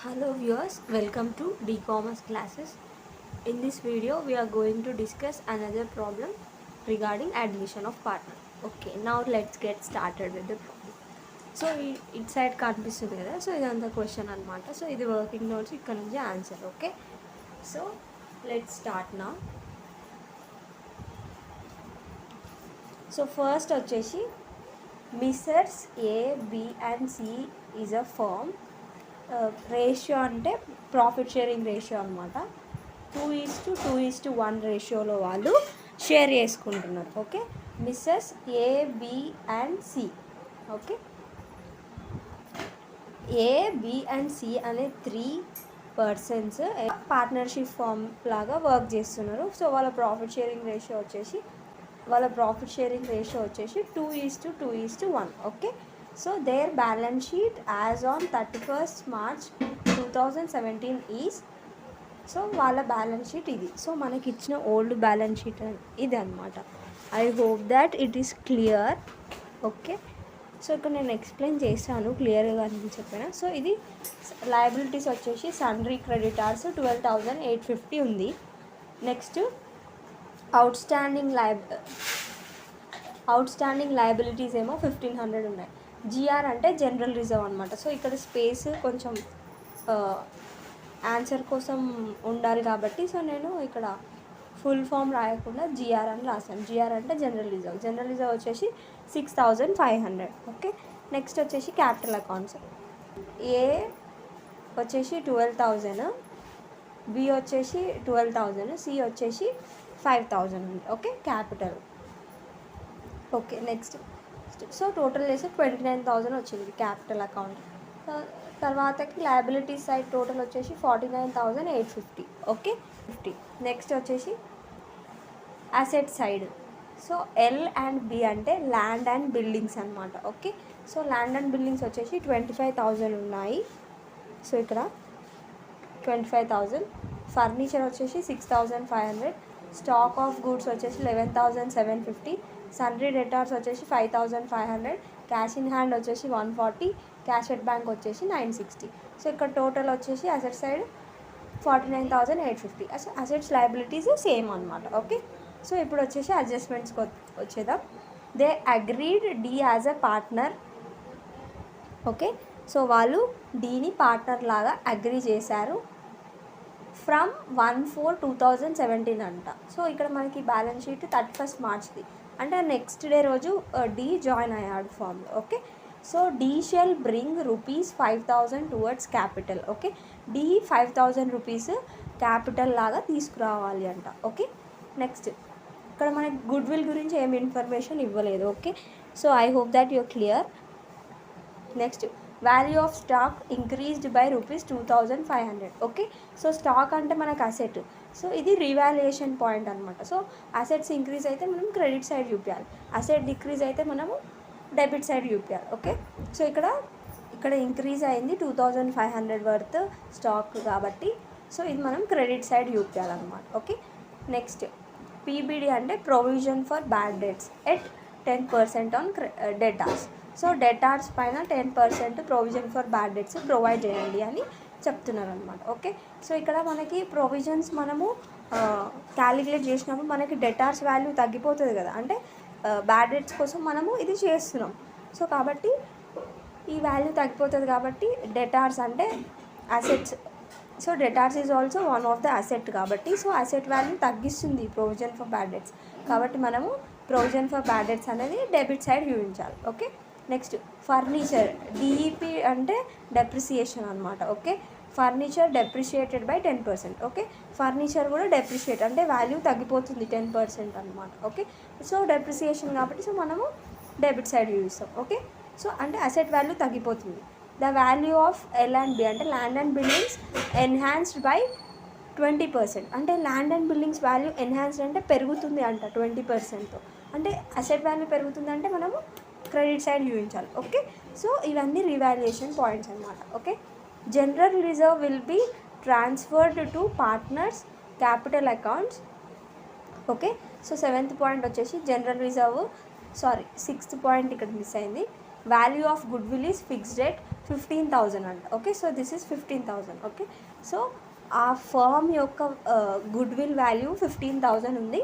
Hello viewers, welcome to D-Commerce classes. In this video, we are going to discuss another problem regarding admission of partner. Okay, now let's get started with the problem. So, it side కనిపిస్తుంది కదా. So ఇదంతా question అనమాట. So ఇది working notes ఇక్కడ నుంచి answer. Okay, so let's start నా. So first వచ్చేసి Messrs A, B and C is a firm. Ratio అంటే ప్రాఫిట్ షేరింగ్ రేషియో అనమాట. 2:1 రేషియోలో వాళ్ళు షేర్ చేసుకుంటున్నారు. Okay, Mrs A, B and C. Okay, A, B and C అనే 3 persons partnership firm లాగా work చేస్తున్నారు. సో వాళ్ళ ప్రాఫిట్ షేరింగ్ రేషియో వచ్చేసి 2:1. Okay, so their balance sheet as on 31st March 2017 is. So వాళ్ళ balance sheet ఇది. So మనకి ఇచ్చిన old balance sheet ఇది అనమాట. I hope that it is clear. Okay, so ఇక్కడ నేను ఎక్స్ప్లెయిన్ చేశాను క్లియర్గా అని చెప్పిన. సో ఇది లయబిలిటీస్ వచ్చేసి సన్రీ క్రెడిటార్స్ 12,850 ఉంది. నెక్స్ట్ అవుట్స్టాండింగ్ లయబిలిటీస్ ఏమో 1,500 ఉన్నాయి. జిఆర్ అంటే జనరల్ రిజర్వ్ అనమాట. సో ఇక్కడ స్పేస్ కొంచెం ఆన్సర్ కోసం ఉండాలి కాబట్టి సో నేను ఇక్కడ ఫుల్ ఫామ్ రాయకుండా జిఆర్ అని రాశాను. జిఆర్ అంటే జనరల్ రిజర్వ్ వచ్చేసి 6,500. ఓకే, నెక్స్ట్ వచ్చేసి క్యాపిటల్ అకౌంట్స్. ఏ వచ్చేసి 12,000, బి వచ్చేసి 12,000, సి వచ్చేసి 5,000 ఉంది. Okay, capital. Okay, next so total చేసి 29,000 వచ్చింది క్యాపిటల్ అకౌంట్. తర్వాతకి లయబిలిటీస్ సైడ్ టోటల్ వచ్చేసి 49,850. ఓకే, 50. నెక్స్ట్ వచ్చేసి asset side. So L and B అంటే ల్యాండ్ అండ్ బిల్డింగ్స్ అనమాట. Okay, so land and buildings వచ్చేసి 25,000 ఉన్నాయి. సో ఇక్కడ 25,000. ఫర్నిచర్ వచ్చేసి 6,500. స్టాక్ ఆఫ్ గూడ్స్ వచ్చేసి 11,750. సన్రీ డెటార్స్ వచ్చేసి 5,500. క్యాష్ ఇన్ హ్యాండ్ వచ్చేసి 140. క్యాష్ ఎట్ బ్యాంక్ వచ్చేసి 960. సో ఇక్కడ టోటల్ వచ్చేసి asset side 49,850. Assets liabilities same అనమాట. ఓకే, సో ఇప్పుడు వచ్చేసి అడ్జస్ట్మెంట్స్కి వచ్చేద్దాం. They agreed D as a partner. Okay, so వాళ్ళు డీని పార్ట్నర్ లాగా అగ్రీ చేశారు ఫ్రమ్ 1/4/2017 అంట. సో ఇక్కడ మనకి బ్యాలెన్స్ షీట్ 31st Marchది అంటే నెక్స్ట్ డే రోజు డి జాయిన్ అయ్యాడు ఫామ్లో. Okay, so D shall bring ₹5,000 towards capital. Okay, D 5,000 rupees capital లాగా తీసుకురావాలి అంట. ఓకే, నెక్స్ట్ ఇక్కడ మనకి గుడ్ విల్ గురించి ఏమి ఇన్ఫర్మేషన్ ఇవ్వలేదు. Okay, so I hope that you're clear. Next value of stock increased by ₹2,500. Okay, so stock అంటే మనకు అసెట్. సో ఇది రీవాల్యుయేషన్ పాయింట్ అనమాట. సో అసెట్స్ ఇంక్రీజ్ అయితే మనం క్రెడిట్ సైడ్ చూపించాలి, అసెట్ డిక్రీజ్ అయితే మనము డెబిట్ సైడ్ చూపించాలి. ఓకే, సో ఇక్కడ ఇంక్రీజ్ అయింది 2,500 వర్త్ స్టాక్ కాబట్టి సో ఇది మనం క్రెడిట్ సైడ్ చూపించాలన్నమాట. ఓకే, నెక్స్ట్ పీబీడి అంటే provision for bad debts at 10% on debtors. So debtors పైన 10% provision for bad debts provide చేయండి అని చెప్తున్నారు అనమాట. ఓకే, సో ఇక్కడ మనకి ప్రొవిజన్స్ మనము క్యాలిక్యులేట్ చేసినప్పుడు మనకి డెటార్స్ వాల్యూ తగ్గిపోతుంది కదా, అంటే బ్యాడ్ డెట్స్ కోసం మనము ఇది చేస్తున్నాం. సో కాబట్టి ఈ వాల్యూ తగ్గిపోతుంది కాబట్టి డెటార్స్ అంటే assets. So debtors is also one of the asset కాబట్టి సో అసెట్ వాల్యూ తగ్గిస్తుంది ప్రొవిజన్ ఫర్ బ్యాడ్ డెట్స్ కాబట్టి మనము ప్రొవిజన్ ఫర్ బ్యాడ్ డెట్స్ అనేది డెబిట్ సైడ్ చూపించాలి. Okay, next furniture. డిఈపి అంటే డెప్రిసియేషన్ అనమాట. Okay, furniture depreciated by 10%. Okay, furniture కూడా depreciate అంటే వాల్యూ తగ్గిపోతుంది 10% అనమాట. ఓకే, సో డెప్రిసియేషన్ కాబట్టి సో మనము డెబిట్ సైడ్ చూపిస్తాం. ఓకే, సో అంటే అసెట్ వాల్యూ తగ్గిపోతుంది. The value of L and B అంటే land and buildings enhanced by 20%. అంటే land and buildings value enhanced అంటే పెరుగుతుంది అంట 20%. అంటే అసెట్ వాల్యూ పెరుగుతుంది అంటే మనము క్రెడిట్ సైడ్ చూపించాలి. ఓకే, సో ఇవన్నీ రివాల్యుయేషన్ పాయింట్స్ అనమాట. Okay, general reserve will be transferred to partners capital accounts. Okay, so 7th point వచ్చేసి జనరల్ రిజర్వ్ 6th పాయింట్ ఇక్కడ మిస్ అయింది. Value of goodwill is fixed at 15,000 అంట. Okay, so this is 15,000. Okay, so ఆ firm యొక్క goodwill value 15,000 ఉంది.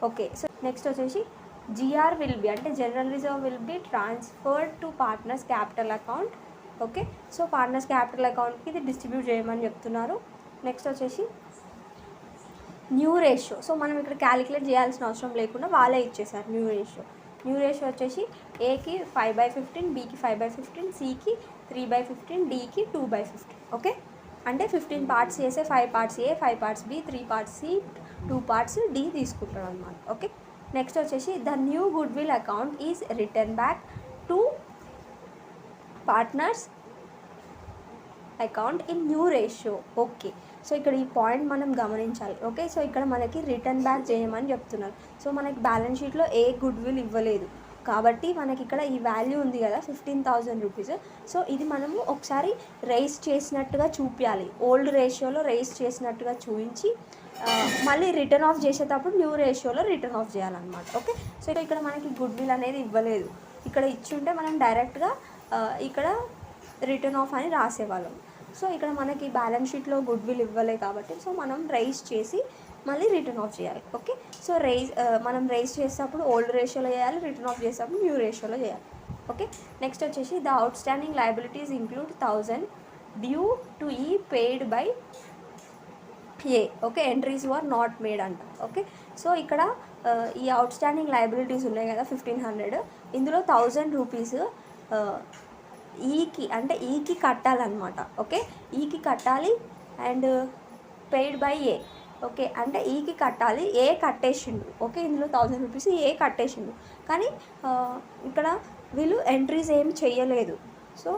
Okay, so next వచ్చేసి GR will be అంటే general reserve will be transferred to partners capital account. Okay, so partners capital అకౌంట్కి ఇది distribute చేయమని చెప్తున్నారు. నెక్స్ట్ వచ్చేసి న్యూ రేషియో. సో మనం ఇక్కడ క్యాలిక్యులేట్ చేయాల్సిన అవసరం లేకుండా వాళ్ళే ఇచ్చేసారు న్యూ రేషియో. న్యూ రేషియో వచ్చేసి ఏకి 5/15, బికి 5/15, సికి 3/15, డికి 2/15. ఓకే, అంటే 15 పార్ట్స్ చేసే 5 parts A, 5 parts B, 3 parts C, 2 parts D తీసుకుంటాడు అనమాట. ఓకే, నెక్స్ట్ వచ్చేసి the new goodwill account is return back to partners account in new ratio. Okay, so ఇక్కడ ఈ పాయింట్ మనం గమనించాలి. ఓకే, సో ఇక్కడ మనకి రిటర్న్ బ్యాక్ చేయమని చెప్తున్నారు. సో మనకి బ్యాలెన్స్ షీట్లో ఏ గుడ్ విల్ ఇవ్వలేదు కాబట్టి మనకి ఇక్కడ ఈ వాల్యూ ఉంది కదా 15,000 రూపీస్. సో ఇది మనము ఒకసారి రైజ్ చేసినట్టుగా చూపించాలి, ఓల్డ్ రేషియోలో రైజ్ చేసినట్టుగా చూపించి మళ్ళీ రిటర్న్ ఆఫ్ చేసేటప్పుడు న్యూ రేషియోలో రిటర్న్ ఆఫ్ చేయాలన్నమాట. ఓకే, సో ఇక్కడ మనకి గుడ్ విల్ అనేది ఇవ్వలేదు. ఇక్కడ ఇచ్చి ఉంటే మనం డైరెక్ట్గా ఇక్కడ రిటర్న్ ఆఫ్ అని రాసేవాళ్ళం. సో ఇక్కడ మనకి బ్యాలెన్స్ షీట్లో గుడ్ విల్ ఇవ్వలే కాబట్టి సో మనం రైజ్ చేసి మళ్ళీ రిటర్న్ ఆఫ్ చేయాలి. ఓకే, సో మనం రైజ్ చేసేటప్పుడు ఓల్డ్ రేషియోలో చేయాలి, రిటర్న్ ఆఫ్ చేసేటప్పుడు న్యూ రేషియోలో చేయాలి. ఓకే, నెక్స్ట్ వచ్చేసి the outstanding liabilities include 1,000 due to E paid by A. Okay, entries were not made అంట. ఓకే, సో ఇక్కడ ఈ అవుట్ స్టాండింగ్ లయబిలిటీస్ ఉన్నాయి కదా 1,500, ఇందులో 1,000 రూపీస్ ఈకి కట్టాలన్నమాట. ఓకే, ఈకి కట్టాలి and paid by A. Okay, అంటే ఈకి కట్టాలి, ఏ కట్టేసిండు. ఓకే, ఇందులో 1,000 రూపీస్ ఏ కట్టేసిండు కానీ ఇక్కడ వీళ్ళు ఎంట్రీస్ ఏమి చేయలేదు. సో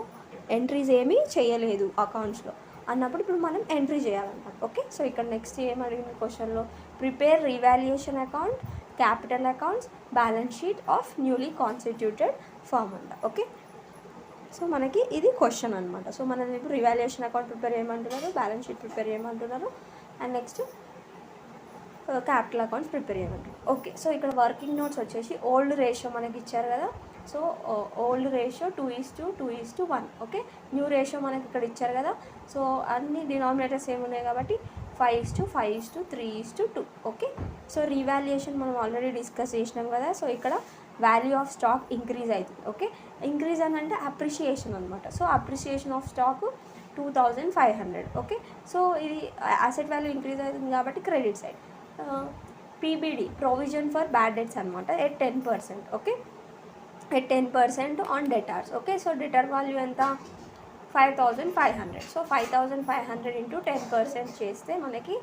ఎంట్రీస్ ఏమీ చేయలేదు అకౌంట్స్లో అన్నప్పుడు ఇప్పుడు మనం ఎంట్రీ చేయాలన్నమాట. ఓకే, సో ఇక్కడ నెక్స్ట్ ఏం అడిగిన క్వశ్చన్లో prepare revaluation account, capital accounts, balance sheet of newly constituted firm అంట. ఓకే, సో మనకి ఇది క్వశ్చన్ అనమాట. సో మనం ఇప్పుడు రివాల్యుయేషన్ అకౌంట్ ప్రిపేర్ చేయమంటున్నారు, బ్యాలెన్స్ షీట్ ప్రిపేర్ చేయమంటున్నారు and next capital accounts prepare చేయమంటారు. ఓకే, సో ఇక్కడ వర్కింగ్ నోట్స్ వచ్చేసి ఓల్డ్ రేషియో మనకి ఇచ్చారు కదా. So old ratio 2:1. Okay, new ratio మనకి ఇక్కడ ఇచ్చారు కదా. సో అన్ని డినామినేటర్స్ ఏమున్నాయి కాబట్టి 5:5:3:2. ఓకే, సో రీవాల్యుయేషన్ మనం ఆల్రెడీ డిస్కస్ చేసినాం కదా. సో ఇక్కడ వాల్యూ ఆఫ్ స్టాక్ ఇంక్రీజ్ అవుతుంది. ఓకే, ఇంక్రీజ్ అని అంటే అప్రిషియేషన్ అనమాట. So appreciation of stock 2,500. Okay, so ఇది అసెట్ వాల్యూ ఇంక్రీజ్ అవుతుంది కాబట్టి credit side. PBD provision for bad debts అనమాట at 10%. Okay, at 10% on debtors. Okay, so debtor value ఎంత 5,500. So 5,500 into 10% చేస్తే మనకి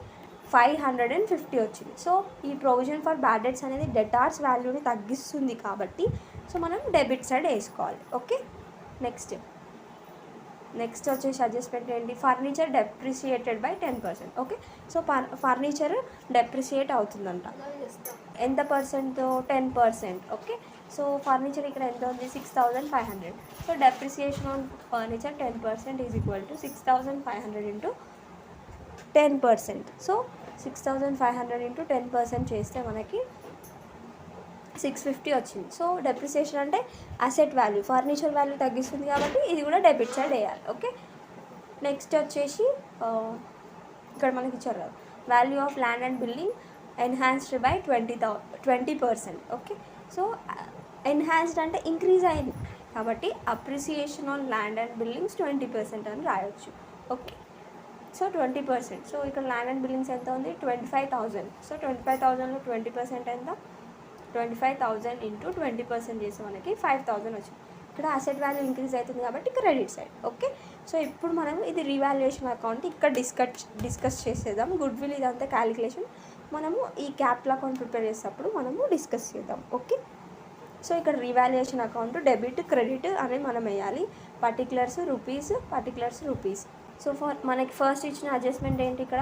550 వచ్చింది. సో ఈ ప్రొవిజన్ ఫర్ బ్యాడ్ డెట్స్ అనేది డెటార్స్ వాల్యూని తగ్గిస్తుంది కాబట్టి సో మనం డెబిట్ సైడ్ వేసుకోవాలి. ఓకే, నెక్స్ట్ వచ్చేసి అడ్జస్ట్మెంట్ ఏంటి, furniture depreciated by 10%. Okay, so furniture depreciate అవుతుందంట ఎంత పర్సెంట్, 10%. ఓకే, సో ఫర్నిచర్ ఇక్కడ ఎంత ఉంది 6,500. So depreciation on furniture 10% is equal to 6,500 into 10%. So 6,500 into 10% చేస్తే మనకి 650 వచ్చింది. సో డెప్రిసియేషన్ అంటే అసెట్ వాల్యూ, ఫర్నిచర్ వాల్యూ తగ్గిస్తుంది కాబట్టి ఇది కూడా డెబిట్ సైడ్ వేయాలి. ఓకే, నెక్స్ట్ వచ్చేసి ఇక్కడ మనకి ఇచ్చారు కదా value of land and building enhanced by 20%. Okay, so enhanced అంటే ఇంక్రీజ్ అయింది కాబట్టి appreciation on land and buildings 20% అని రాయొచ్చు. Okay, so 20%. సో ఇక్కడ ల్యాండ్ అండ్ బిల్డింగ్స్ ఎంత ఉంది 25,000. సో 25,000లో 20% ఎంత 25,000 ఇంటూ 20% చేసి మనకి 5,000 వచ్చింది. ఇక్కడ అసెట్ వాల్యూ ఇంక్రీజ్ అవుతుంది కాబట్టి క్రెడిట్ సైడ్. ఓకే, సో ఇప్పుడు మనం ఇది రీవాల్యుయేషన్ అకౌంట్ ఇక్కడ డిస్కస్ చేసేద్దాం. గుడ్ విల్ ఇదంతా క్యాలిక్యులేషన్ మనము ఈ క్యాపిటల్ అకౌంట్ ప్రిపేర్ చేసేటప్పుడు మనము డిస్కస్ చేద్దాం. ఓకే, సో ఇక్కడ రీవాల్యుయేషన్ అకౌంట్ డెబిట్ క్రెడిట్ అనేది మనం వేయాలి. Particulars rupees. సో మనకి ఫస్ట్ ఇచ్చిన అడ్జస్ట్మెంట్ ఏంటి, ఇక్కడ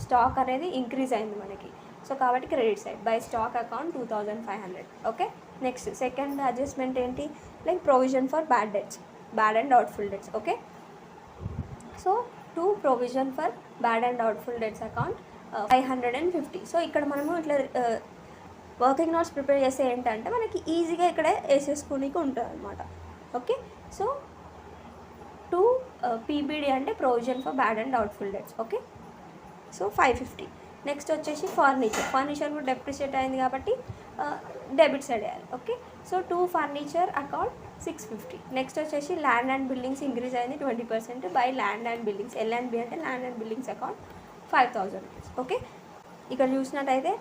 స్టాక్ అనేది ఇంక్రీజ్ అయింది మనకి. సో కాబట్టి credit side by stock account 2,500. Okay, next second adjustment ఏంటి, like provision for bad and doubtful debts. Okay, so to provision for bad and doubtful debts account 550. So ఇక్కడ మనము ఇట్లా వర్కింగ్ నోట్స్ ప్రిపేర్ చేస్తే ఏంటంటే మనకి ఈజీగా ఇక్కడ వేసేసుకోనికి ఉంటుంది అనమాట. ఓకే, సో టు పీబీడీ అంటే provision for bad and doubtful debts. Okay, so 550. Next వచ్చేసి ఫర్నిచర్ కూడా డెప్రిషియేట్ అయింది కాబట్టి డెబిట్ సైడ్ వేయాలి. Okay, so to furniture account 650. Next వచ్చేసి ల్యాండ్ అండ్ బిల్డింగ్స్ ఇంక్రీజ్ అయింది 20% by land and buildings. L and B అంటే land and buildings account 5000 rupees. Okay, ఇక్కడ చూసినట్టయితే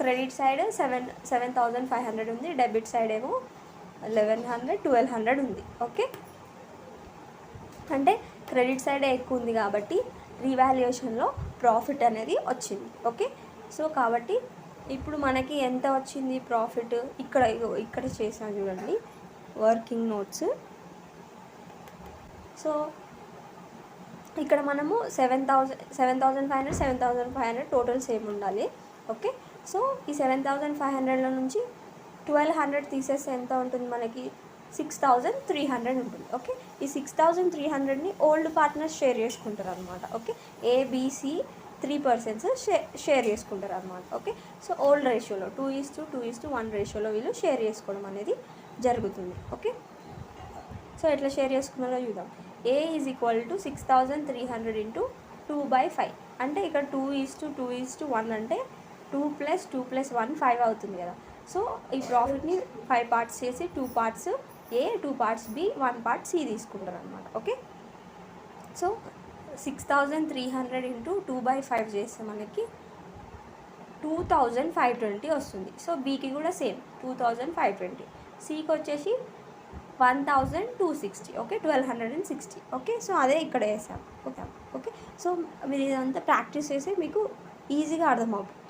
క్రెడిట్ సైడ్ 7,500 ఉంది, డెబిట్ సైడ్ ఏమో 1100 1200 ఉంది. ఓకే, అంటే క్రెడిట్ సైడే ఎక్కువ ఉంది కాబట్టి రీవాల్యుయేషన్లో ప్రాఫిట్ అనేది వచ్చింది. ఓకే, సో కాబట్టి ఇప్పుడు మనకి ఎంత వచ్చింది ప్రాఫిట్ ఇక్కడ చేసాను చూడండి వర్కింగ్ నోట్స్. సో ఇక్కడ మనము 7,500 టోటల్ సేమ్ ఉండాలి. ఓకే, సో ఈ 7,500లో నుంచి 1,200 తీసేస్తే ఎంత ఉంటుంది మనకి 6,300 ఉంటుంది. ఓకే, ఈ 6,300ని ఓల్డ్ పార్ట్నర్స్ షేర్ చేసుకుంటారు అనమాట. ఓకే, ఏబిసి 3% షేర్ చేసుకుంటారు అనమాట. ఓకే, సో ఓల్డ్ రేషియోలో 2:1 రేషియోలో వీళ్ళు షేర్ చేసుకోవడం అనేది జరుగుతుంది. ఓకే, సో ఎట్లా షేర్ చేసుకున్నారో చూద్దాం. ఏ ఈజ్ ఈక్వల్ టు 6,300 ఇంటూ 2/5 అంటే ఇక్కడ 2:1 అంటే 2 + 1 5 అవుతుంది కదా. సో ఈ ప్రాఫిట్ని 5 పార్ట్స్ చేసి 2 పార్ట్స్ ఏ, 2 పార్ట్స్ బి, 1 పార్ట్ సి తీసుకుంటారు అనమాట. ఓకే, సో 6,300 ఇంటూ 2/5 చేస్తే మనకి 2,520 వస్తుంది. సో బీకి కూడా సేమ్ 2,520, సికి వచ్చేసి 1,260. ఓకే, 1,260. ఓకే, సో అదే ఇక్కడ వేసాం. ఓకే, సో మీరు ఇదంతా ప్రాక్టీస్ చేసి మీకు ఈజీగా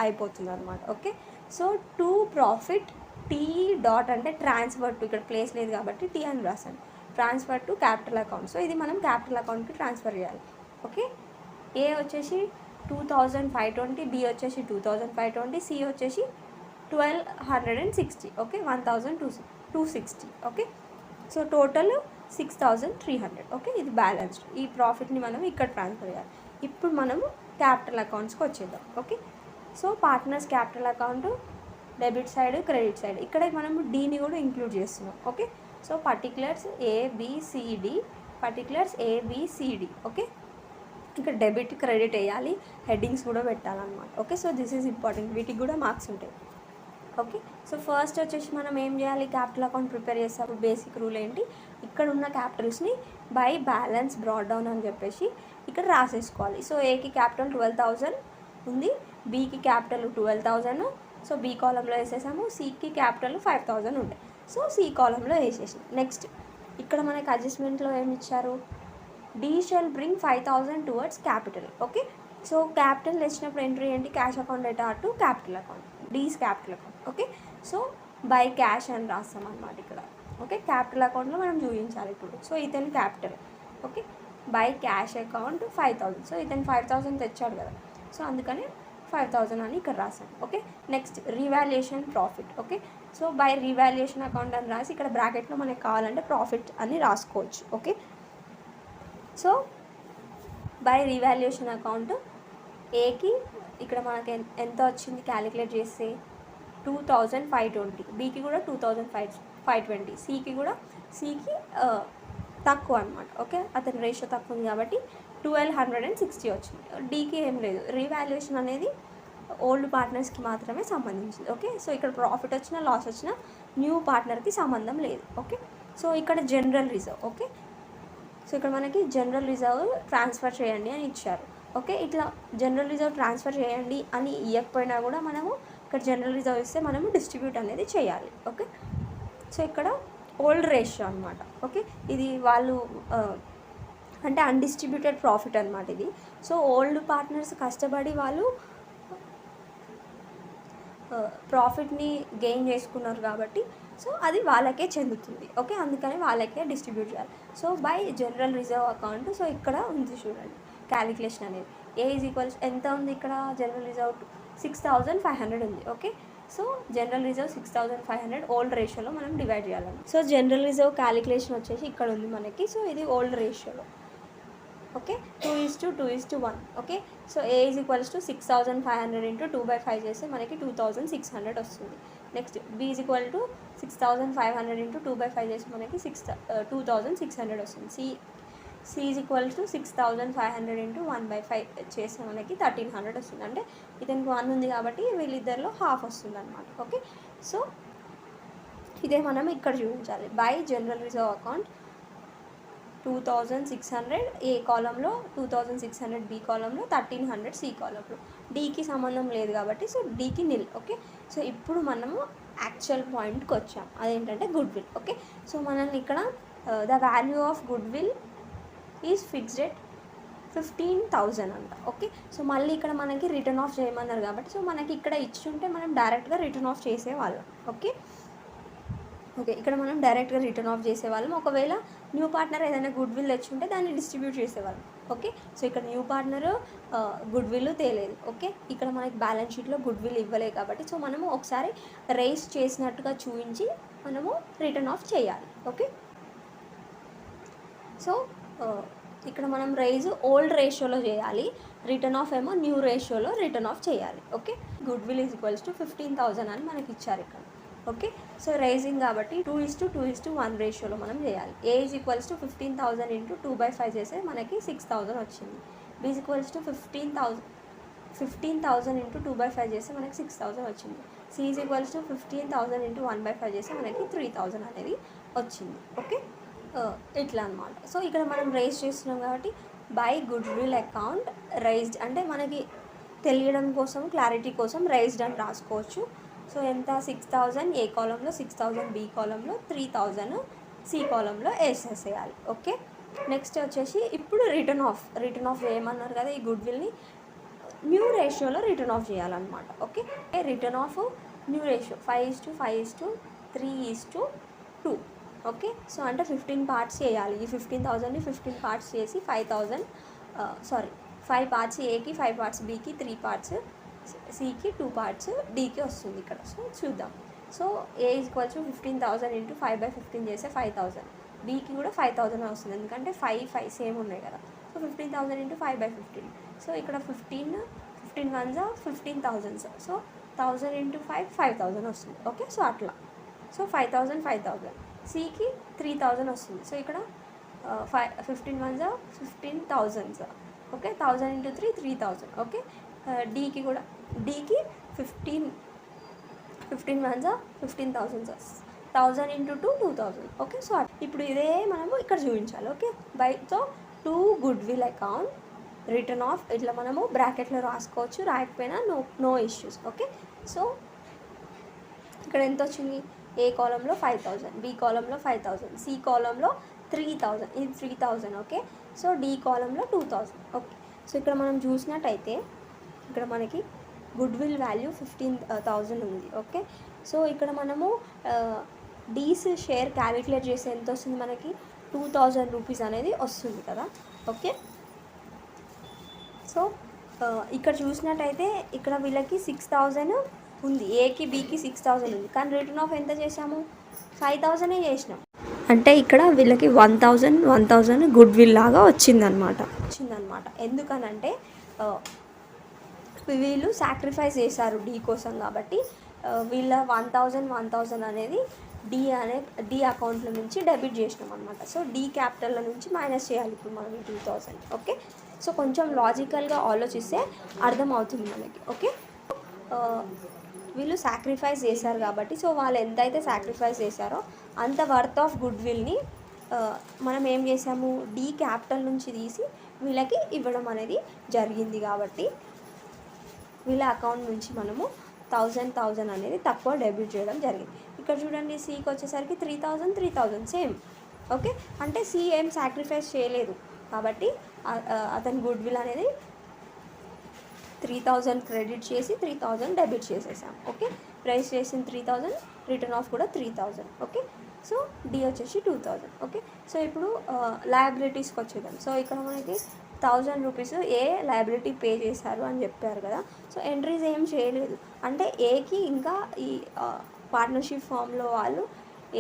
అయిపోతుంది అనమాట. Okay, so to profit T dot అంటే ట్రాన్స్ఫర్ టు, ఇక్కడ ప్లేస్ లేదు కాబట్టి టీ అని రాశాను, transfer to capital account. So ఇది మనం క్యాపిటల్ అకౌంట్కి ట్రాన్స్ఫర్ చేయాలి. ఓకే, ఏ వచ్చేసి 2,520, బి వచ్చేసి 2,520, సి వచ్చేసి 1,260. Okay, 1,260. Okay, so total 6,300. Okay, ఇది బ్యాలెన్స్డ్. ఈ ప్రాఫిట్ని మనం ఇక్కడ ట్రాన్స్ఫర్ చేయాలి. ఇప్పుడు మనము క్యాపిటల్ అకౌంట్స్కి వచ్చేద్దాం. Okay, so partners capital account debit side, credit side. ఇక్కడ మనము డీని కూడా ఇంక్లూడ్ చేస్తున్నాం. Okay, so particulars ABCD. Okay, ఇక్కడ డెబిట్ క్రెడిట్ వేయాలి, హెడ్డింగ్స్ కూడా పెట్టాలన్నమాట. Okay, so this is important, వీటికి కూడా మార్క్స్ ఉంటాయి. ఓకే, సో ఫస్ట్ వచ్చేసి మనం ఏం చేయాలి, క్యాపిటల్ అకౌంట్ ప్రిపేర్ చేసేటప్పుడు బేసిక్ రూల్ ఏంటి, ఇక్కడ ఉన్న క్యాపిటల్స్ని బై బ్యాలెన్స్ బ్రాడ్ డౌన్ అని చెప్పేసి ఇక్కడ రాసేసుకోవాలి. సో ఏకి క్యాపిటల్ 12,000 ఉంది, బీకి క్యాపిటల్ 12,000, సో బీ కాలంలో వేసేసాము. సికి క్యాపిటల్ 5,000 ఉంటాయి, సో సి కాలంలో వేసేసాం. నెక్స్ట్ ఇక్కడ మనకి అడ్జస్ట్మెంట్లో ఏమి ఇచ్చారు, D shall bring 5,000 towards capital. Okay, so capital తెచ్చినప్పుడు ఎంట్రీ ఏంటి, cash account data to capital account, D's capital account. Okay, so by cash అని రాస్తాం అన్నమాట ఇక్కడ. ఓకే, క్యాపిటల్ అకౌంట్లో మనం చూపించాలి ఇప్పుడు. సో ఇతను capital. Okay, by cash account 5,000. So ఇతను 5,000 తెచ్చాడు కదా, సో అందుకని 5,000 అని ఇక్కడ రాసాం. Okay, next revaluation profit. Okay, so by revaluation account అని రాసి ఇక్కడ బ్రాకెట్లో మనకి కావాలంటే ప్రాఫిట్ అని రాసుకోవచ్చు. Okay, so by revaluation account ఏకి ఇక్కడ మనకి ఎంత వచ్చింది క్యాలిక్యులేట్ చేస్తే 2,520, బీకి కూడా 2,520, సికి తక్కువ అనమాట. ఓకే, అతని రేషియో తక్కువ ఉంది కాబట్టి 1,260 వచ్చింది. డీకి ఏం లేదు, రీవాల్యుయేషన్ అనేది ఓల్డ్ పార్ట్నర్స్కి మాత్రమే సంబంధించింది. ఓకే, సో ఇక్కడ ప్రాఫిట్ వచ్చినా లాస్ వచ్చినా న్యూ పార్ట్నర్కి సంబంధం లేదు. ఓకే, సో ఇక్కడ జనరల్ రిజర్వ్. ఓకే, సో ఇక్కడ మనకి జనరల్ రిజర్వ్ ట్రాన్స్ఫర్ చేయండి అని ఇచ్చారు. ఓకే, ఇట్లా జనరల్ రిజర్వ్ ట్రాన్స్ఫర్ చేయండి అని ఇవ్వకపోయినా కూడా మనము ఇక్కడ జనరల్ రిజర్వ్ ఇస్తే మనము డిస్ట్రిబ్యూట్ అనేది చేయాలి. ఓకే, సో ఇక్కడ ఓల్డ్ రేషియో అనమాట. ఓకే, ఇది వాళ్ళు అంటే అన్డిస్ట్రిబ్యూటెడ్ ప్రాఫిట్ అనమాట ఇది. సో ఓల్డ్ పార్ట్నర్స్ కష్టపడి వాళ్ళు ప్రాఫిట్ని గెయిన్ చేసుకున్నారు కాబట్టి సో అది వాళ్ళకే చెందుతుంది. ఓకే, అందుకని వాళ్ళకే డిస్ట్రిబ్యూట్ చేయాలి. So by general reserve account, so ఇక్కడ ఉంది చూడండి క్యాలిక్యులేషన్ అనేది. ఏ ఈజ్ ఈక్వల్స్ ఎంత ఉంది ఇక్కడ, జనరల్ రిజర్వ్ 6,500 ఉంది. Okay, so general reserve 6,500 old రేషియోలో మనం డివైడ్ చేయాలి. సో జనరల్ రిజర్వ్ క్యాలిక్యులేషన్ వచ్చేసి ఇక్కడ ఉంది మనకి. సో ఇది ఓల్డ్ రేషియోలో. Okay, 2:1. Okay, so A is equals to 6,500 into 2/5 చేస్తే మనకి 2,600 వస్తుంది. Next B is equal to 6,500 into 2/5 చేస్తే మనకి 2,600 వస్తుంది. C is equals to 6500 into 1/5 చేస్తే మనకి 1300 వస్తుంది. అంటే ఇతనికి 1 ఉంది కాబట్టి వీళ్ళిద్దరిలో హాఫ్ వస్తుంది అనమాట. ఓకే, సో ఇదే మనం ఇక్కడ చూపించాలి. బై జనరల్ రిజర్వ్ అకౌంట్ 2600 ఏ కాలంలో, 2600 బి కాలంలో, 1300 సి కాలంలో. డీకి సంబంధం లేదు కాబట్టి సో డీకి నిల్. ఓకే, సో ఇప్పుడు మనము యాక్చువల్ పాయింట్కి వచ్చాం, అదేంటంటే గుడ్ విల్. ఓకే, సో మనల్ని ఇక్కడ the value of goodwill is fixed at 15,000 అంట. ఓకే, సో మళ్ళీ ఇక్కడ మనకి రిటర్న్ ఆఫ్ చేయమన్నారు కాబట్టి సో మనకి ఇక్కడ ఇచ్చుంటే మనం డైరెక్ట్గా రిటర్న్ ఆఫ్ చేసేవాళ్ళం. ఓకే ఓకే, ఇక్కడ మనం డైరెక్ట్గా రిటర్న్ ఆఫ్ చేసేవాళ్ళం. ఒకవేళ న్యూ పార్ట్నర్ ఏదైనా గుడ్ విల్ తెచ్చుంటే దాన్ని డిస్ట్రిబ్యూట్ చేసేవాళ్ళం. ఓకే, సో ఇక్కడ న్యూ పార్ట్నర్ గుడ్ విల్ తేలేదు. ఓకే, ఇక్కడ మనకి బ్యాలెన్స్ షీట్లో గుడ్ విల్ ఇవ్వలేదు కాబట్టి సో మనము ఒకసారి రైజ్ చేసినట్టుగా చూపించి మనము రిటర్న్ ఆఫ్ చేయాలి. ఓకే, సో ఇక్కడ మనం రైజ్ ఓల్డ్ రేషియోలో చేయాలి, రిటర్న్ ఆఫ్ ఏమో న్యూ రేషియోలో రిటర్న్ ఆఫ్ చేయాలి. Okay, good will is equals to 15,000 అని మనకి ఇచ్చారు ఇక్కడ. ఓకే, సో రైజింగ్ కాబట్టి 2:2:1 రేషియోలో మనం చేయాలి. A is equals to 15,000 into 2/5 చేస్తే మనకి 6,000 వచ్చింది. B is equals to 15,000 into 2/5 చేస్తే మనకి 6,000 వచ్చింది. C is equals to 15,000 into 1/5 చేస్తే మనకి 3,000 అనేది వచ్చింది. ఓకే, ఇట్లా అనమాట. సో ఇక్కడ మనం రైజ్ చేస్తున్నాం కాబట్టి by good will account raised అంటే మనకి తెలియడం కోసం, క్లారిటీ కోసం రైజ్డ్ అని రాసుకోవచ్చు. సో ఎంత, 6,000 ఏ కాలంలో, 6,000 బి కాలంలో, 3,000 సి కాలంలో వేసేసేయాలి. ఓకే, నెక్స్ట్ వచ్చేసి ఇప్పుడు రిటర్న్ ఆఫ్ చేయమన్నారు కదా, ఈ గుడ్ విల్ని న్యూ రేషియోలో రిటర్న్ ఆఫ్ చేయాలన్నమాట. Okay, return of new ratio 5:3:2. Okay, so అంటే 15 పార్ట్స్ చేయాలి. ఈ 15,000ని 15 పార్ట్స్ చేసి 5 పార్ట్స్ ఏకి, 5 పార్ట్స్ బీకి, 3 పార్ట్స్ సికి, 2 పార్ట్స్ డీకి వస్తుంది ఇక్కడ. సో చూద్దాం. So A is equals to 15,000 into 5/15 చేస్తే 5,000, బీకి కూడా 5,000 వస్తుంది ఎందుకంటే 5 సేమ్ ఉన్నాయి కదా. So 15,000 into 5/15. సో ఇక్కడ 15 1s 15,000. సో 1000 ఇంటూ 5,000 వస్తుంది. ఓకే, సో అట్లా. సో 5,000 సికి 3,000 వస్తుంది. సో ఇక్కడ 15 1s 15,000. Okay, 1000 into 3,000. ఓకే, డీకి 15 1s 15,000, 1000 ఇంటూ 2,000. ఓకే, సో ఇప్పుడు ఇదే మనము ఇక్కడ చూపించాలి. ఓకే, బైతో to goodwill account written off ఇట్లా మనము బ్రాకెట్లో రాసుకోవచ్చు, రాయకపోయినా నో ఇష్యూస్. ఓకే, సో ఇక్కడ ఎంత వచ్చింది, ఏ కాలంలో 5,000, బి కాలంలో 5,000, సి కాలంలో 3,000, ఇది 3,000. ఓకే, సో డి కాలంలో 2,000. ఓకే, సో ఇక్కడ మనం చూసినట్టయితే ఇక్కడ మనకి గుడ్ విల్ వాల్యూ 15,000 ఉంది. ఓకే, సో ఇక్కడ మనము డీస్ షేర్ క్యాలిక్యులేట్ చేస్తే ఎంత వస్తుంది, మనకి 2,000 రూపీస్ అనేది వస్తుంది కదా. ఓకే, సో ఇక్కడ చూసినట్టయితే ఇక్కడ వీళ్ళకి 6,000 ఉంది, ఏకి బీకి 6,000 ఉంది, కానీ రిటర్న్ ఆఫ్ ఎంత చేసాము, 5,000 చేసినాం. అంటే ఇక్కడ వీళ్ళకి 1,000 గుడ్ విల్ లాగా వచ్చిందనమాట. ఎందుకనంటే వీళ్ళు సాక్రిఫైస్ చేశారు డీ కోసం కాబట్టి వీళ్ళ 1,000 అనేది డి అకౌంట్ల నుంచి డెబిట్ చేసినాం అనమాట. సో డి క్యాపిటల్ల నుంచి మైనస్ చేయాలి ఇప్పుడు మనం 2,000. ఓకే, సో కొంచెం లాజికల్గా ఆలోచిస్తే అర్థమవుతుంది మనకి. ఓకే, వీళ్ళు సాక్రిఫైస్ చేశారు కాబట్టి సో వాళ్ళు ఎంతైతే సాక్రిఫైస్ చేశారో అంత వర్త్ ఆఫ్ గుడ్ విల్ని మనం ఏం చేసాము, డి క్యాపిటల్ నుంచి తీసి వీళ్ళకి ఇవ్వడం అనేది జరిగింది కాబట్టి వీళ్ళ అకౌంట్ నుంచి మనము 1,000 అనేది తక్కువ డెబిట్ చేయడం జరిగింది. ఇక్కడ చూడండి, సికి వచ్చేసరికి 3,000 సేమ్. ఓకే, అంటే సి ఏం సాక్రిఫైస్ చేయలేదు కాబట్టి అతని గుడ్ విల్ అనేది 3,000 క్రెడిట్ చేసి 3,000 డెబిట్ చేసేసాం. ఓకే, ప్రైస్ చేసిన 3,000, రిటర్న్ ఆఫ్ కూడా 3,000. ఓకే, సో డి వచ్చేసి 2,000. ఓకే, సో ఇప్పుడు లయబిలిటీస్కి వచ్చేద్దాం. సో ఇక్కడ మనకి 1,000 రూపీస్ ఏ లయబిలిటీ పే చేశారు అని చెప్పారు కదా. సో ఎంట్రీస్ ఏం చేయలేదు అంటే ఏకి ఇంకా ఈ పార్ట్నర్షిప్ ఫామ్లో వాళ్ళు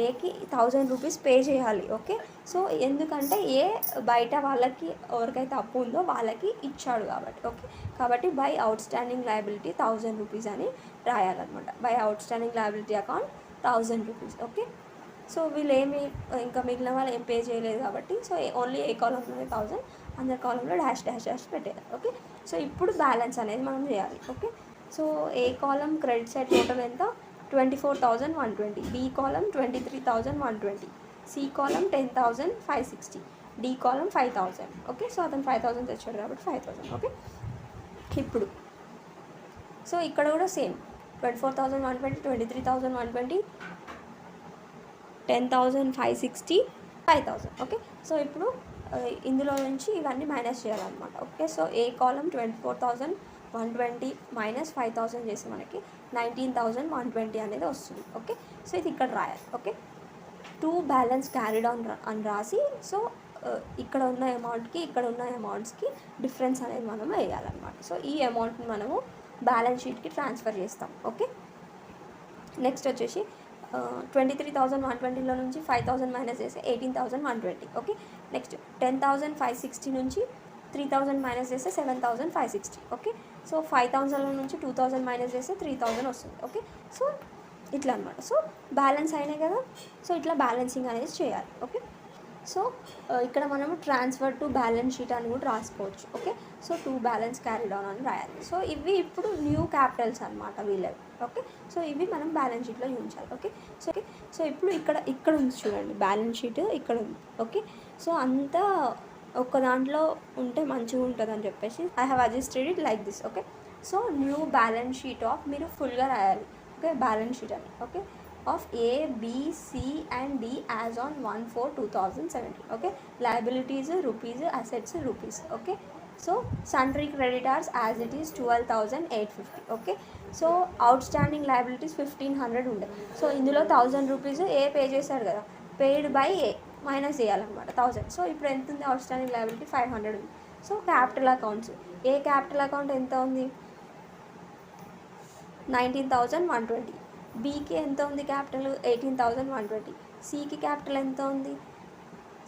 ఏకి 1,000 రూపీస్ పే చేయాలి. ఓకే, సో ఎందుకంటే ఏ బయట వాళ్ళకి ఎవరికైతే అప్పు ఉందో వాళ్ళకి ఇచ్చాడు కాబట్టి. ఓకే, కాబట్టి by outstanding liability 1,000 rupees అని రాయాలన్నమాట. By outstanding liability account 1,000 rupees. Okay, so వీళ్ళు ఏమి ఇంకా మిగిలిన వాళ్ళు ఏం పే చేయలేదు కాబట్టి సో ఓన్లీ ఏ కాలంలోనే 1000, అందరి కాలంలో డాష్ డాష్ డాష్ పెట్టేయాలి. ఓకే, సో ఇప్పుడు బ్యాలెన్స్ అనేది మనం చేయాలి. ఓకే, సో ఏ కాలం క్రెడిట్ సైడ్ టోటల్ ఎంత 24,120, బి కాలం 23,120, సి కాలం 10,560, డి కాలం 5,000. ఓకే, సో అతను 5,000 తెచ్చాడు కాబట్టి 5,000. ఓకే, ఇప్పుడు సో ఇక్కడ కూడా సేమ్ 24,120, 23,120, 10,560, 5,000. ఓకే, సో ఇప్పుడు ఇందులో నుంచి ఇవన్నీ మైనస్ చేయాలన్నమాట. ఓకే, సో ఏ కాలం 24,120 మైనస్ 5,000 చేసి మనకి 19,120 అనేది వస్తుంది. ఓకే, సో ఇది ఇక్కడ రాయాలి. Okay, to balance carried on అని రాసి సో ఇక్కడ ఉన్న అమౌంట్కి ఇక్కడ ఉన్న అమౌంట్స్కి డిఫరెన్స్ అనేది మనం వేయాలన్నమాట. సో ఈ అమౌంట్ని మనము బ్యాలెన్స్ షీట్కి ట్రాన్స్ఫర్ చేస్తాం. ఓకే, నెక్స్ట్ వచ్చేసి 23,120లో నుంచి 5,000 మైనస్ చేస్తే 18,120. ఓకే, నెక్స్ట్ 10,560 నుంచి 3,000 మైనస్ చేస్తే 7,560. ఓకే, సో 5,000 నుంచి 2,000 మైనస్ చేస్తే 3,000 వస్తుంది. ఓకే, సో ఇట్లా అనమాట. సో బ్యాలెన్స్ అయినాయి కదా, సో ఇట్లా బ్యాలెన్సింగ్ అనేది చేయాలి. ఓకే, సో ఇక్కడ మనము ట్రాన్స్ఫర్ టు బ్యాలెన్స్ షీట్ అని కూడా రాసుకోవచ్చు. Okay, so to balance carried on అని రాయాలి. సో ఇవి ఇప్పుడు న్యూ క్యాపిటల్స్ అనమాట వీళ్ళవి. ఓకే, సో ఇవి మనం బ్యాలెన్స్ షీట్లో చూపించాలి. ఓకే, సో ఇప్పుడు ఇక్కడ ఉంది చూడండి బ్యాలెన్స్ షీట్ ఇక్కడ ఉంది. ఓకే, సో అంతా ఒక దాంట్లో ఉంటే మంచిగా ఉంటుంది అని చెప్పేసి I have adjusted it like this. Okay, so new balance sheet of మీరు ఫుల్గా రాయాలి. ఓకే, బ్యాలెన్స్ షీట్ అని. Okay, of A, B, C and D as on 1/4/2017. Okay, liabilities rupees, assets rupees. Okay, so sundry creditors as it is 12,850. Okay, so outstanding liabilities 1,500 ఉండే. So ఇందులో 1,000 rupees ఏ pay చేశాడు కదా, paid by A minus చేయాలన్నమాట 1,000. So ఇప్పుడు ఎంత ఉంది outstanding liability 500 ఉంది. So capital accounts, ఏ capital account ఎంత ఉంది 19,120, బీకి ఎంత ఉంది క్యాపిటల్ 18,120, సికి క్యాపిటల్ ఎంత ఉంది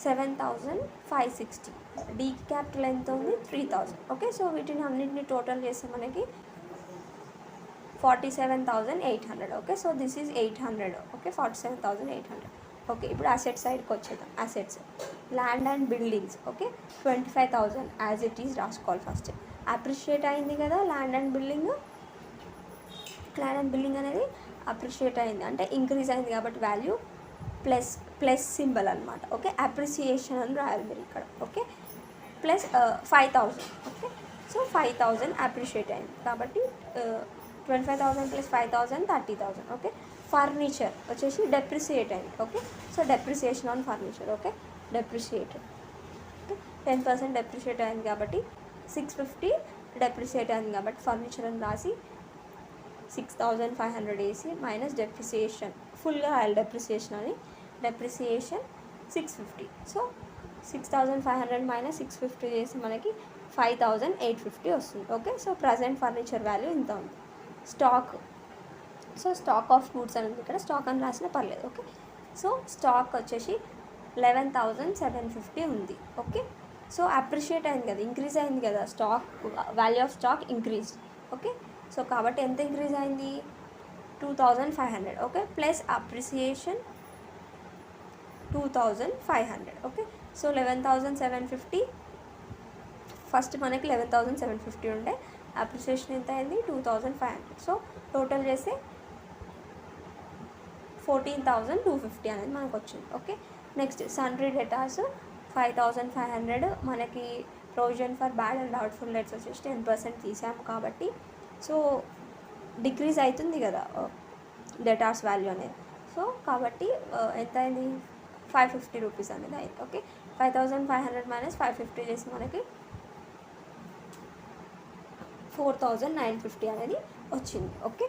7,560, డీకి క్యాపిటల్ ఎంత ఉంది 3,000. ఓకే, సో వీటిని అన్నింటిని టోటల్ చేస్తే మనకి 47,800. Okay, so this is 800. Okay, 47,800. Okay, ఇప్పుడు అసెట్ సైడ్కి వచ్చేద్దాం. Assets land and buildings. Okay, 25,000 as it is రాసుకోవాలి. ఫస్ట్ అప్రిషియేట్ అయింది కదా land and building. Land and building అనేది అప్రిషియేట్ అయింది అంటే ఇంక్రీజ్ అయింది కాబట్టి వాల్యూ ప్లస్ సింబల్ అనమాట. ఓకే, అప్రిసియేషన్ అని రాయాలి మీరు ఇక్కడ. Okay, plus 5,000. Okay, so 5,000 appreciate అయింది కాబట్టి 25,000 ప్లస్ 5,000 30,000. ఓకే, ఫర్నిచర్ వచ్చేసి డెప్రిసియేట్ అయింది. Okay, so depreciation on furniture. Okay, depreciated. Okay, 10% depreciate అయింది కాబట్టి 650 డెప్రిసియేట్ అయింది కాబట్టి ఫర్నిచర్ అని రాసి 6,500 వేసి మైనస్ డెప్రిసియేషన్ ఫుల్గా రాయాలి. డెప్రిసియేషన్ అని డెప్రిసియేషన్ 650. సో 6,500 మైనస్ 650 చేసి మనకి 5,850 వస్తుంది. Okay, so present furniture value ఇంత ఉంది. Stock, so stock of goods అని ఉంది ఇక్కడ, స్టాక్ అని రాసినా పర్లేదు. ఓకే, సో స్టాక్ వచ్చేసి 11,750 ఉంది. ఓకే, సో అప్రిషియేట్ అయింది కదా, ఇంక్రీజ్ అయింది కదా, stock value of stock increase. Okay, so కాబట్టి ఎంత ఇంక్రీజ్ అయింది 2,500. Okay, plus appreciation 2,500. Okay, so 11,750 first మనకి 11,750 ఉండే, అప్రిసియేషన్ ఎంత అయింది 2,500. సో టోటల్ చేస్తే 14,250 అనేది మనకు వచ్చింది. ఓకే, నెక్స్ట్ సన్రీ డెటార్స్ 5,500 మనకి provision for bad and doubtful debts వచ్చేసి 10% తీసాము కాబట్టి సో డిక్రీజ్ అవుతుంది కదా డెటార్స్ వాల్యూ అనేది. సో కాబట్టి ఎంత అయింది 550 రూపీస్ అనేది అయింది. ఓకే, 5,500 మైనస్ 550 చేసి మనకి 4,950 అనేది వచ్చింది. Okay,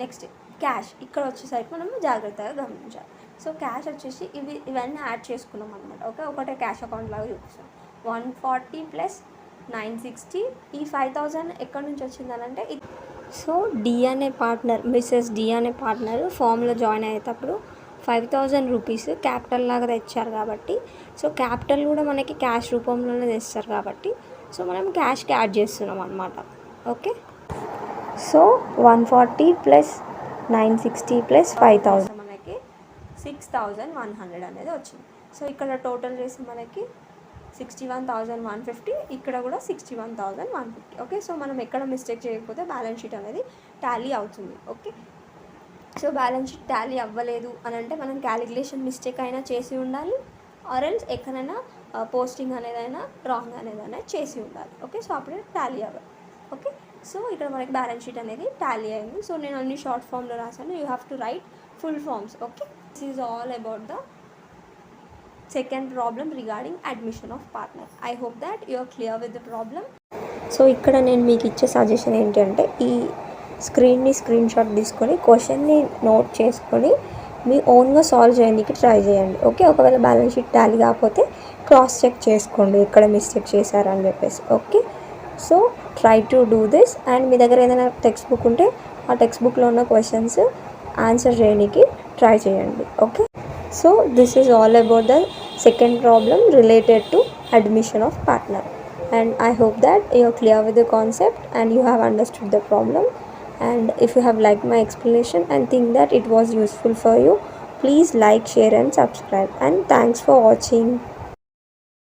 next cash. ఇక్కడ వచ్చేసరికి మనం జాగ్రత్తగా గమనించాలి. సో క్యాష్ వచ్చేసి ఇవన్నీ యాడ్ చేసుకున్నాం అనమాట. ఓకే, ఒకటే క్యాష్ అకౌంట్ లాగా చూపిస్తాం. 140 ప్లస్ 960. ఈ 5,000 ఎక్కడి నుంచి వచ్చిందనంటే సో డి అనే పార్ట్నర్, మిస్సెస్ డి అనే పార్ట్నర్ ఫామ్లో జాయిన్ అయ్యేటప్పుడు 5,000 రూపీస్ క్యాపిటల్ లాగా తెచ్చారు కాబట్టి సో క్యాపిటల్ కూడా మనకి క్యాష్ రూపంలోనే తెస్తారు కాబట్టి సో మనం క్యాష్కి యాడ్ చేస్తున్నాం అనమాట. ఓకే, సో 140 ప్లస్ 960 ప్లస్ 5000 మనకి 6100 అనేది వచ్చింది. సో ఇక్కడ టోటల్ చేసి మనకి 61,150, ఇక్కడ కూడా 61,150. ఓకే, సో మనం ఎక్కడ మిస్టేక్ చేయకపోతే బ్యాలెన్స్ షీట్ అనేది టాలీ అవుతుంది. Okay, so balance sheet Tally అవ్వలేదు అని అంటే మనం క్యాలిక్యులేషన్ మిస్టేక్ అయినా చేసి ఉండాలి, ఆర్ ఎల్స్ ఎక్కడైనా పోస్టింగ్ అనేదైనా రాంగ్ అనేదైనా చేసి ఉండాలి. ఓకే, సో అప్పుడే టాలీ అవ్వాలి. ఓకే, సో ఇక్కడ మనకి బ్యాలెన్స్ షీట్ అనేది టాలీ అయింది. సో నేను అన్ని షార్ట్ ఫామ్లో రాశాను, you have to right full forms. Okay, this is all about the second problem regarding admission of partner. I hope that you are clear with the problem. So ఇక్కడ నేను మీకు ఇచ్చే suggestion ఏంటంటే ఈ స్క్రీన్ షాట్ తీసుకొని క్వశ్చన్ని note చేసుకొని మీ ఓన్గా సాల్వ్ చేయడానికి ట్రై చేయండి. ఓకే, ఒకవేళ బ్యాలెన్స్ షీట్ టాలీ కాకపోతే క్రాస్ చెక్ చేసుకోండి ఎక్కడ మిస్టేక్ చేశారని చెప్పేసి. Okay, so try to do this. And మీ దగ్గర ఏదైనా టెక్స్ట్ బుక్ ఉంటే ఆ టెక్స్ట్ బుక్లో ఉన్న క్వశ్చన్స్ ఆన్సర్ చేయడానికి ట్రై చేయండి. Okay, so this is all about the second problem related to admission of partner, and I hope that you are clear with the concept and you have understood the problem. And if you have liked my explanation and think that it was useful for you, please like, share and subscribe, and thanks for watching.